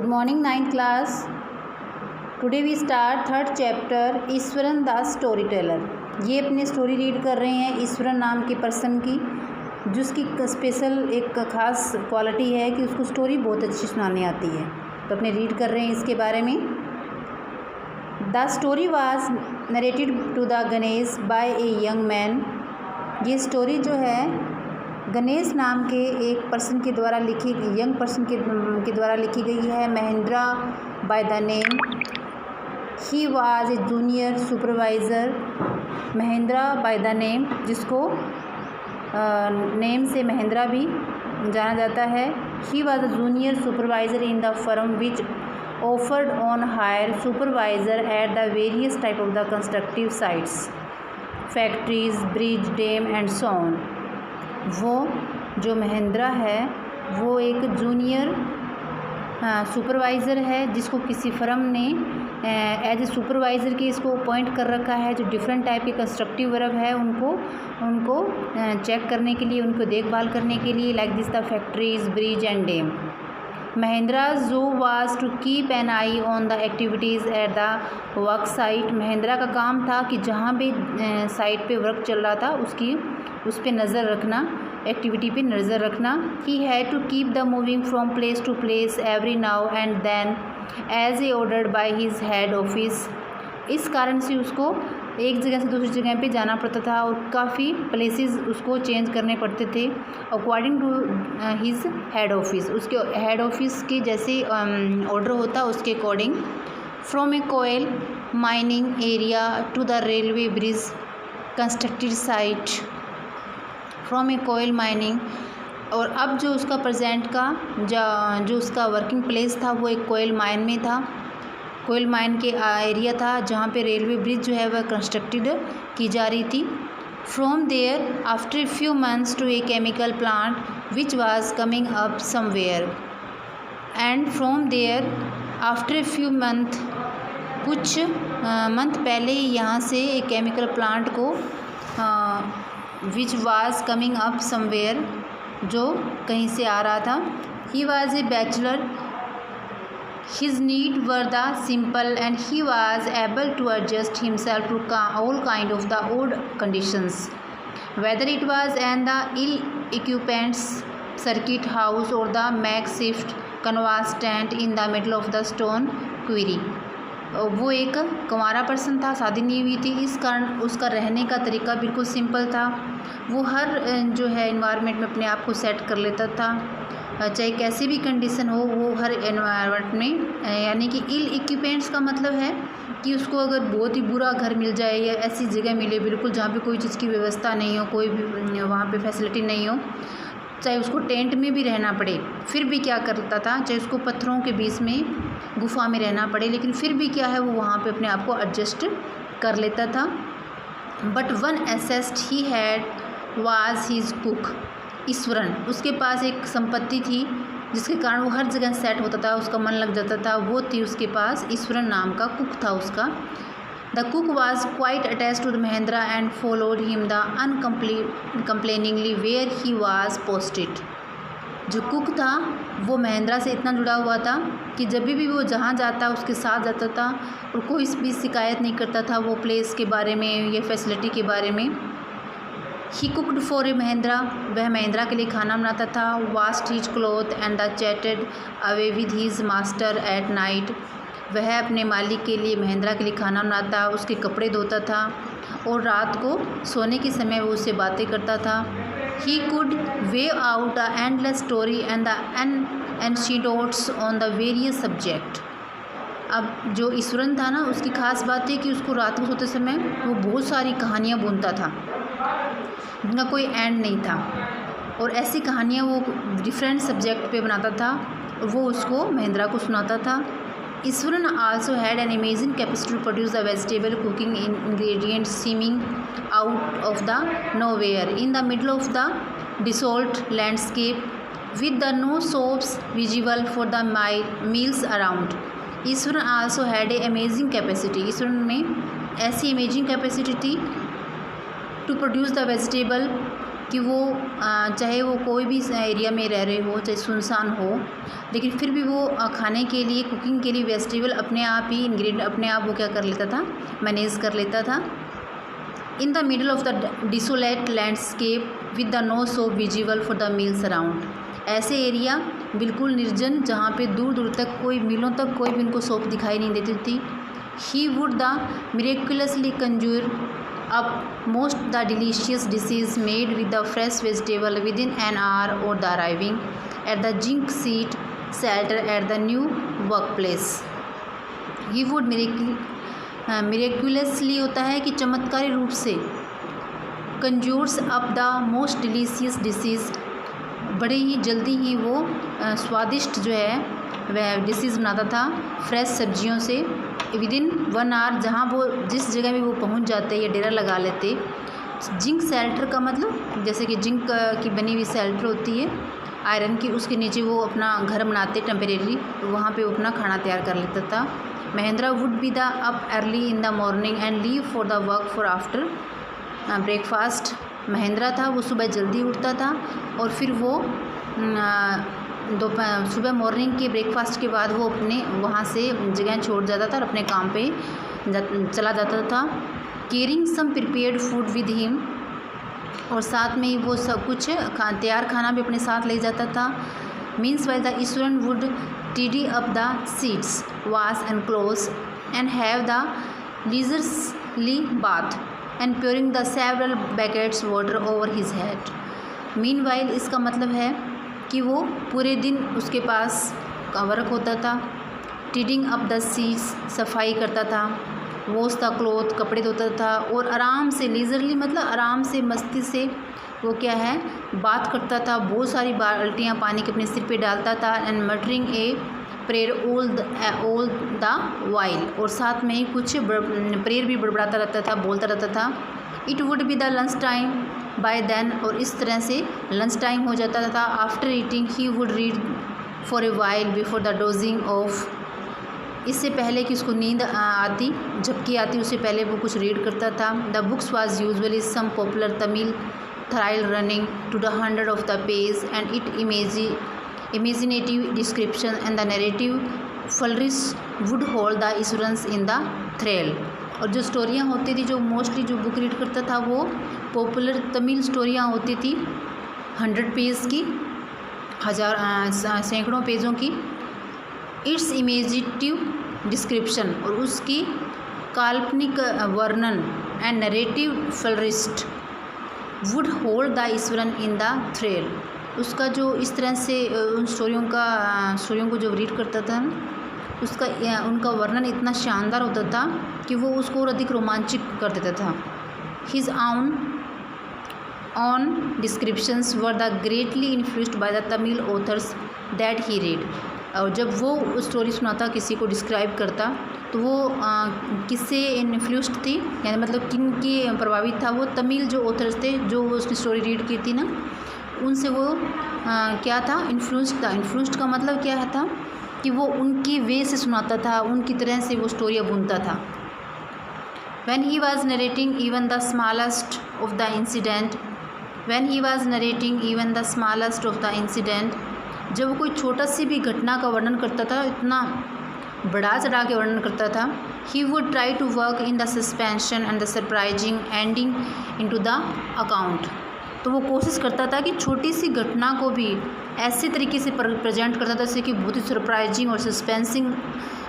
morning, ninth class. Today we start third chapter Eswaran the story teller. ये अपनी story read कर रहे हैं ईश्वरन नाम के पर्सन की, जिसकी स्पेशल एक ख़ास क्वालिटी है कि उसको स्टोरी बहुत अच्छी सुनानी आती है. तो अपने रीड कर रहे हैं इसके बारे में. The story was narrated to the Ganesh by a young man. ये स्टोरी जो है गणेश नाम के एक पर्सन के द्वारा यंग पर्सन के द्वारा लिखी गई है. Mahendra by the name. He was a junior supervisor. Mahendra by the name, जिसको नेम से महेंद्रा भी जाना जाता है. He was a junior supervisor in the firm which offered on hire supervisor at the various type of the constructive sites, factories, bridge, dam and so on. वो जो महेंद्रा है वो एक जूनियर सुपरवाइज़र है, जिसको किसी फर्म ने एज ए सुपरवाइज़र के इसको अपॉइंट कर रखा है. जो डिफरेंट टाइप के कंस्ट्रक्टिव वर्क है उनको चेक करने के लिए, उनको देखभाल करने के लिए, like this the factories, bridge and dam. Mahendra's job was to keep an eye on the activities at the work site. Mahindra का काम था कि जहाँ भी साइट पे वर्क चल रहा था उस पे नज़र रखना, एक्टिविटी पे नज़र रखना. He had to keep the moving from place to place every now and then as ordered by his head office. इस कारण से उसको एक जगह से दूसरी जगह पे जाना पड़ता था और काफ़ी प्लेसेस उसको चेंज करने पड़ते थे according to his head office. उसके हेड ऑफिस के जैसे ऑर्डर होता उसके according. From a coal mining area to the railway bridge constructed site. From a coal mining, और अब जो उसका प्रेजेंट का जो उसका वर्किंग प्लेस था वो एक कोयल माइन में था. कोयल माइन के एरिया था जहाँ पे रेलवे ब्रिज जो है वह कंस्ट्रक्टेड की जा रही थी. From there after few months to a chemical plant which was coming up somewhere. And from there after few month, कुछ मंथ पहले ही यहाँ से एक केमिकल प्लांट को which was coming up somewhere, जो कहीं से आ रहा था. He was a bachelor. His needs were the simple and he was able to adjust himself to all kind of the odd conditions, whether it was in the ill-equipped circuit house or the makeshift canvas tent in the middle of the stone quarry. वो एक कुंवारा person था, शादी नहीं हुई थी, इस कारण उसका रहने का तरीका बिल्कुल सिंपल था. वो हर जो है इन्वायरमेंट में अपने आप को सेट कर लेता था, चाहे कैसी भी कंडीशन हो वो हर एनवायरनमेंट में. यानी कि इल इक्विपमेंट्स का मतलब है कि उसको अगर बहुत ही बुरा घर मिल जाए या ऐसी जगह मिले बिल्कुल जहाँ पे कोई चीज़ की व्यवस्था नहीं हो, कोई भी वहाँ पे फैसिलिटी नहीं हो, चाहे उसको टेंट में भी रहना पड़े, फिर भी क्या करता था, चाहे उसको पत्थरों के बीच में गुफा में रहना पड़े, लेकिन फिर भी क्या है वो वहाँ पे अपने आप को एडजस्ट कर लेता था. But one asset he had was his cook. Ishwaran, उसके पास एक संपत्ति थी जिसके कारण वो हर जगह सेट होता था, उसका मन लग जाता था. वो थी उसके पास ईश्वरन नाम का कुक था उसका. The cook was quite attached to the Mahendra and followed him the uncomplainingly where he was posted. जो कुक था वो महेंद्रा से इतना जुड़ा हुआ था कि जब भी वो जहाँ जाता उसके साथ जाता था और कोई भी शिकायत नहीं करता था वो प्लेस के बारे में या फैसिलिटी के बारे में. ही कुकड फॉर ए महेंद्रा, वह महेंद्रा के लिए खाना बनाता था. Washed his cloth and the chatted away with his master at night. वह अपने मालिक के लिए, महेंद्रा के लिए खाना बनाता, उसके कपड़े धोता था और रात को सोने के समय वो उससे बातें करता था. He could weave out a endless story and the anecdotes on the various subject. अब जो ईश्वरन था ना, उसकी खास बात है कि उसको रात को सोते समय वो बहुत सारी कहानियाँ बुनता था जिनका कोई एंड नहीं था, और ऐसी कहानियाँ वो डिफरेंट सब्जेक्ट पे बनाता था और वो उसको महेंद्रा को सुनाता था. Ishwaran also had an amazing capacity to produce the vegetable cooking ingredients seeming out of the nowhere in the middle of the desolate landscape with the no shops visible for the miles around. Ishwaran also had a amazing capacity. Ishwaran में ऐसी amazing capacity थी to produce the vegetable, कि वो चाहे वो कोई भी area में रह रहे हो, चाहे सुनसान हो, लेकिन फिर भी वो खाने के लिए, कुकिंग के लिए वेजिटेबल अपने आप ही, इंग्रेडिएंट अपने आप वो क्या कर लेता था, मैनेज कर लेता था। In the middle of the desolate landscape with the no soul visible for the miles around. ऐसे एरिया बिल्कुल निर्जन, जहाँ पे दूर दूर तक कोई मीलों तक कोई भी उनको सोप दिखाई नहीं देती थी। He would the miraculously conjure up most the delicious dishes made with the fresh vegetable within an hour or the arriving at the zinc seat shelter at the new workplace. He would miraculously होता है कि चमत्कारी रूप से conjures up the most delicious dishes, बड़े ही जल्दी ही वो स्वादिष्ट जो है वह डिशेज बनाता था फ्रेश सब्जियों से विदिन 1 आवर, जहाँ वो जिस जगह में वो पहुंच जाते या डेरा लगा लेते। जिंक शेल्टर का मतलब जैसे कि जिंक की बनी हुई शेल्टर होती है आयरन की, उसके नीचे वो अपना घर बनाते टेम्परेरी, तो वहाँ पे वो अपना खाना तैयार कर लेता था। Mahindra would be the up early in the morning and leave for the work for after breakfast. Mahindra था वो सुबह जल्दी उठता था और फिर वो दोपहर सुबह मॉर्निंग के ब्रेकफास्ट के बाद वो अपने वहाँ से जगह छोड़ जाता था और अपने काम पे चला जाता था। Carrying some prepared food with him, और साथ में ही वो सब कुछ तैयार खाना भी अपने साथ ले जाता था। Means while the Eswaran would tidy up the seats, wash and clothes, and have the leisurely bath, and pouring the several buckets water over his head. Meanwhile इसका मतलब है कि वो पूरे दिन उसके पास का वर्क होता था। टीडिंग अप द सीट्स, सफाई करता था। वॉश द क्लोथ, कपड़े धोता था। और आराम से, लीजरली मतलब आराम से, मस्ती से वो क्या है, बात करता था। बहुत सारी बाल्टियाँ पानी के अपने सिर पे डालता था। And muttering a prayer all the while, और साथ में ही कुछ प्रेयर भी बड़बड़ाता रहता था, बोलता रहता था। It would be the lunch time by then, और इस तरह से लंच टाइम हो जाता था। After eating he would read for a while before the dozing off, इससे पहले कि उसको नींद आती, झपकी आती, उससे पहले वो कुछ रीड करता था। The books was usually some popular Tamil thrill running to the 100 of the page and it imaginative description and the narrative flourish would hold the assurance in the thrill। और जो स्टोरियाँ होती थी, जो मोस्टली जो बुक रीड करता था वो popular Tamil स्टोरियाँ होती थी 100 पेज की, सैकड़ों पेजों की। इट्स इमेजिनेटिव डिस्क्रिप्शन, और उसकी काल्पनिक वर्णन and narrative flourished would hold the Eswaran in the thrill, उसका जो इस तरह से उन स्टोरियों को जो रीड करता था उसका उनका वर्णन इतना शानदार होता था कि वो उसको और अधिक रोमांचित कर देता था। His on descriptions were the greatly influenced by the Tamil authors that he read, और जब वो स्टोरी सुनाता, किसी को डिस्क्राइब करता, तो वो किससे इन्फ्लुएंस्ड थी, यानी मतलब किन की प्रभावित था वो, तमिल जो ऑथर्स थे जो उसकी स्टोरी रीड की थी ना, उनसे वो क्या था, इन्फ्लुएंस्ड था। इन्फ्लुएंस्ड का मतलब क्या था कि वो उनकी वे से सुनाता था, उनकी तरह से वो स्टोरियाँ बुनता था। When he was narrating even the smallest of the incident, जब वो कोई छोटा सी भी घटना का वर्णन करता था, इतना बढ़ा चढ़ा के वर्णन करता था। he would try to work in the suspension and the surprising ending into the account, तो वो कोशिश करता था कि छोटी सी घटना को भी ऐसे तरीके से प्रेजेंट करता था जैसे कि बहुत ही सरप्राइजिंग और सस्पेंसिंग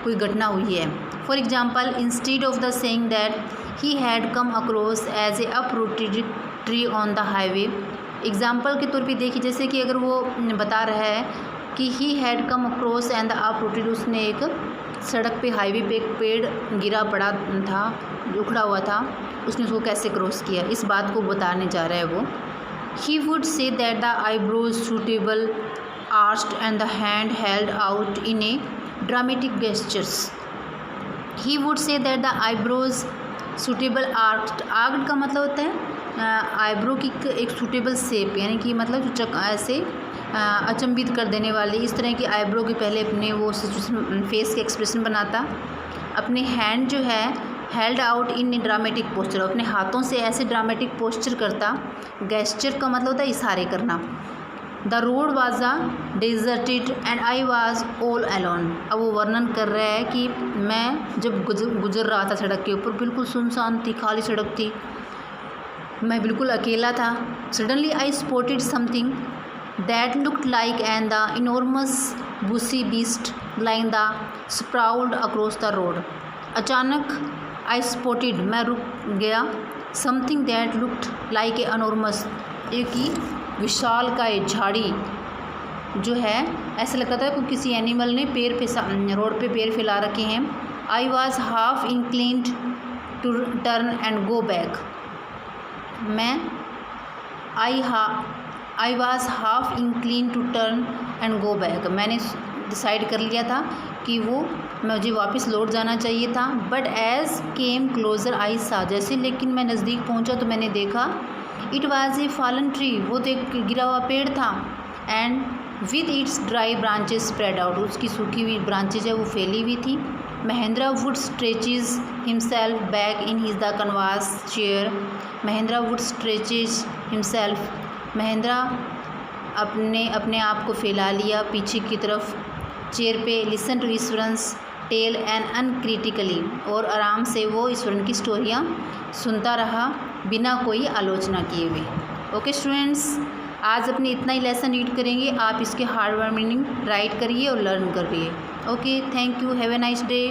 कोई घटना हुई है। For example, instead of the saying that he had come across as a uprooted tree on the highway, example के तौर पे देखिए, जैसे कि अगर वो बता रहा है कि ही had come across and the uprooted, उसने एक सड़क पे, हाईवे पे एक पेड़ गिरा पड़ा था, उखड़ा हुआ था, उसने उसको कैसे क्रॉस किया, इस बात को बताने जा रहा है वो। He would say that the eyebrows suitable arched and the hand held out in a dramatic gestures. He would say that the eyebrows suitable arched, arched का मतलब होता है आईब्रो की एक सूटेबल शेप, यानी कि मतलब जो ऐसे अचंभित कर देने वाली, इस तरह की आईब्रो के पहले अपने वो फेस के एक्सप्रेशन बनाता। अपने हैंड जो है held out in dramatic posture, अपने हाथों से ऐसे ड्रामेटिक पोस्चर करता। गेस्चर का मतलब होता है इशारे करना। The road was a deserted and I was all alone. अब वो वर्णन कर रहा है कि मैं जब गुजर रहा था सड़क के ऊपर, बिल्कुल सुनसान थी, खाली सड़क थी, मैं बिल्कुल अकेला था। Suddenly I spotted something that looked like an the enormous bushy beast lying the sprawled across the road. अचानक आई स्पॉटेड, मैं रुक गया, something that looked like a enormous, एक ही विशाल का एक झाड़ी जो है, ऐसा लगता था कि किसी एनिमल ने पैर पे रोड पे पैर फैला रखे हैं। I was half inclined to turn and go back. I was half incline to turn and go back. मैंने डिसाइड कर लिया था कि वो मुझे वापस लौट जाना चाहिए था। But as came closer I saw, जैसे लेकिन मैं नज़दीक पहुंचा तो मैंने देखा, it was a fallen tree, वो तो एक गिरा हुआ पेड़ था। And with its dry branches spread out, उसकी सूखी हुई ब्रांचेज है वो फैली हुई थी। Mahendra would stretches himself back in his the canvas chair. Mahendra would stretches himself, Mahendra अपने आप को फैला लिया पीछे की तरफ चेयर पे। Listen to Iswaran's tell and uncritically, और आराम से वो ईश्वरन की स्टोरियाँ सुनता रहा बिना कोई आलोचना किए हुए। ओके स्टूडेंट्स, आज अपने इतना ही लेसन रीड करेंगे, आप इसके हार्ड वर्ड मीनिंग राइट करिए और लर्न करिए। Okay, thank you, have a nice day.